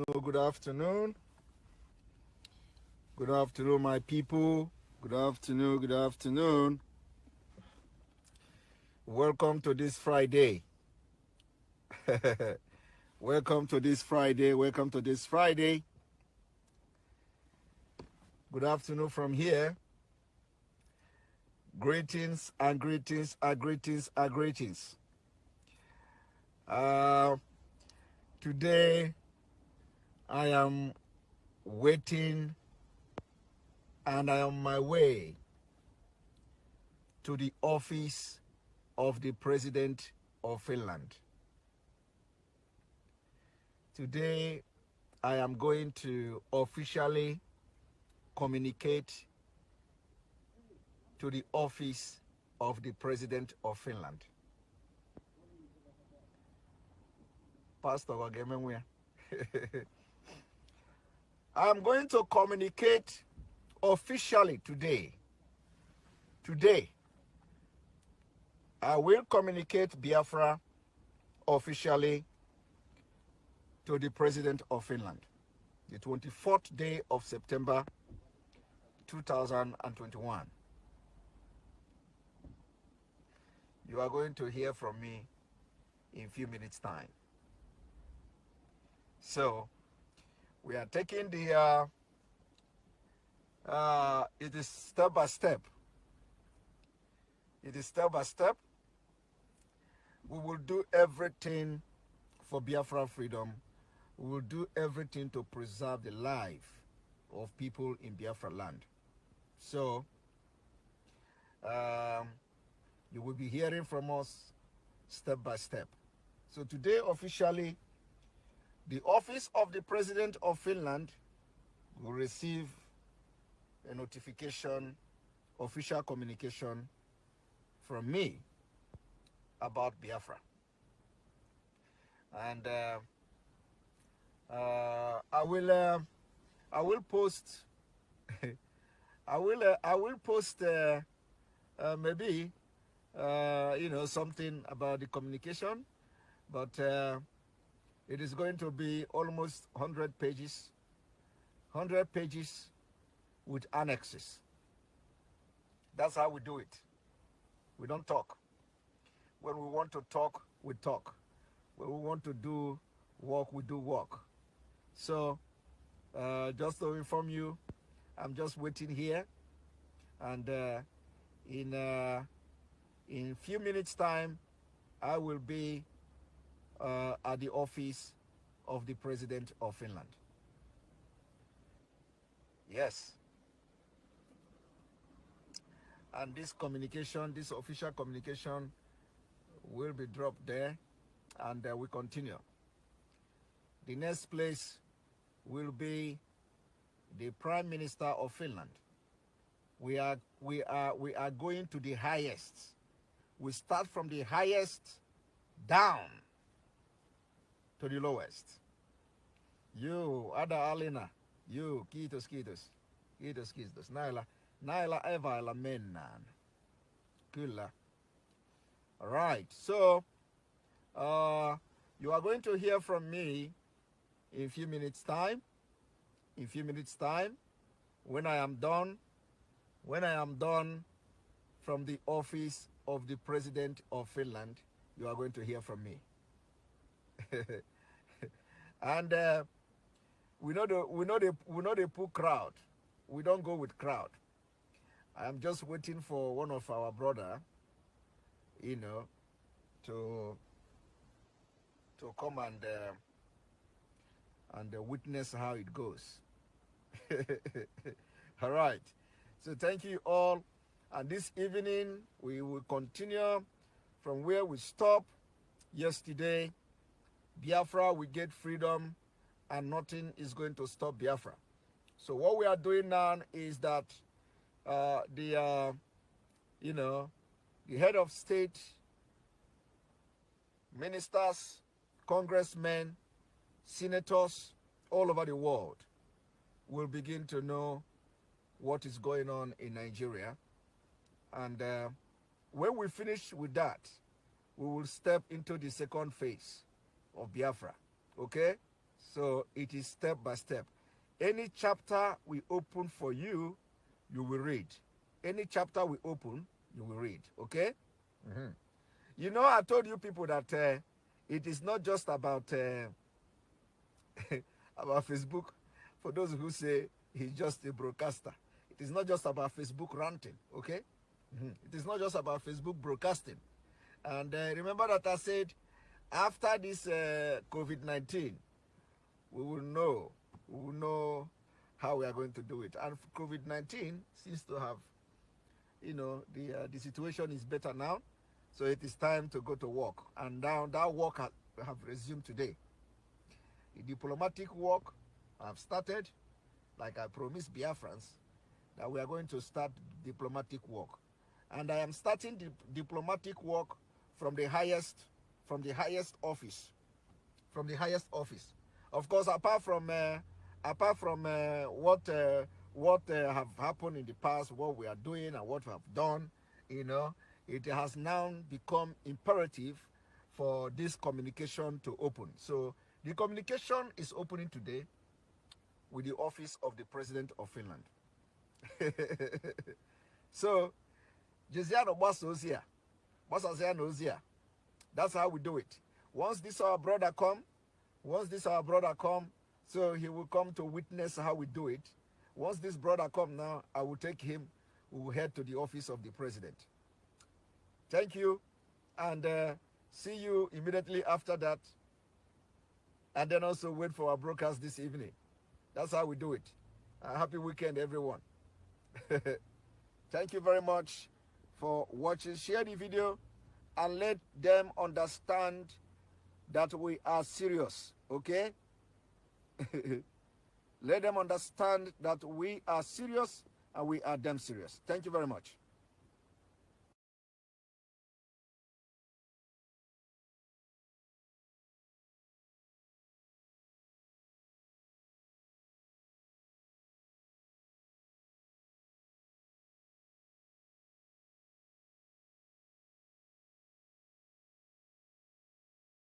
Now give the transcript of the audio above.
Good afternoon. Good afternoon, my people. Good afternoon. Good afternoon. Welcome to this Friday. Welcome to this Friday. Welcome to this Friday. Good afternoon from here. Greetings and greetings and greetings and greetings. Today, I am waiting and I am on my way to the office of the President of Finland. Today, I am going to officially communicate to the office of the President of Finland. Pastor Wagemenwe. I'm going to communicate officially today. Today, I will communicate Biafra officially to the President of Finland. The 24th day of September 2021. You are going to hear from me in a few minutes' time. So, we are taking the, it is step by step. It is step by step. We will do everything for Biafra freedom. We will do everything to preserve the life of people in Biafra land. So, you will be hearing from us step by step. So today, officially, the office of the President of Finland will receive a notification, official communication from me about Biafra. And I will post I will post maybe something about the communication, but it is going to be almost 100 pages with annexes. That's how we do it. We don't talk. When we want to talk, we talk. When we want to do work, we do work. So, just to inform you, I'm just waiting here, and in a few minutes' time, I will be at the office of the President of Finland. Yes. And this communication, this official communication, will be dropped there, and we continue. The next place will be the Prime Minister of Finland. We are going to the highest. We start from the highest down to the lowest. You, Ada Alina, you, kiitos. Näillä evailla mennään. Kyllä. All right. So, you are going to hear from me in a few minutes' time. In a few minutes' time, when I am done from the office of the President of Finland, you are going to hear from me. And we know the poor crowd. We don't go with crowd. I am just waiting for one of our brother, to come and witness how it goes. All right. So thank you all. And this evening, we will continue from where we stopped yesterday. Biafra will get freedom, and nothing is going to stop Biafra. So what we are doing now is that the head of state, ministers, congressmen, senators all over the world will begin to know what is going on in Nigeria. And when we finish with that, we will step into the second phase of Biafra. Okay? So it is step by step. Any chapter we open for you, you will read. Any chapter we open, you will read. Okay? Mm-hmm. You know, I told you people that it is not just about about Facebook. For those who say he's just a broadcaster, it is not just about Facebook ranting. Okay? Mm-hmm. It is not just about Facebook broadcasting. And remember that I said after this COVID-19, we will know how we are going to do it. And COVID-19 seems to have, you know, the situation is better now. So it is time to go to work. And now that work have resumed today. The diplomatic work have started, like I promised Biafrans, that we are going to start diplomatic work. And I am starting the diplomatic work from the highest office. From the highest office. Of course, apart from what have happened in the past, what we are doing and what we have done, you know, it has now become imperative for this communication to open. So the communication is opening today with the office of the President of Finland. So, Jesiano Basozia, that's how we do it. Once this our brother come, so he will come to witness how we do it. Once this brother come now, I will take him, we will head to the office of the President. Thank you, and see you immediately after that. And then also wait for our broadcast this evening. That's how we do it. Happy weekend, everyone. Thank you very much for watching. Share the video and let them understand that we are serious, okay? Let them understand that we are serious and we are damn serious. Thank you very much.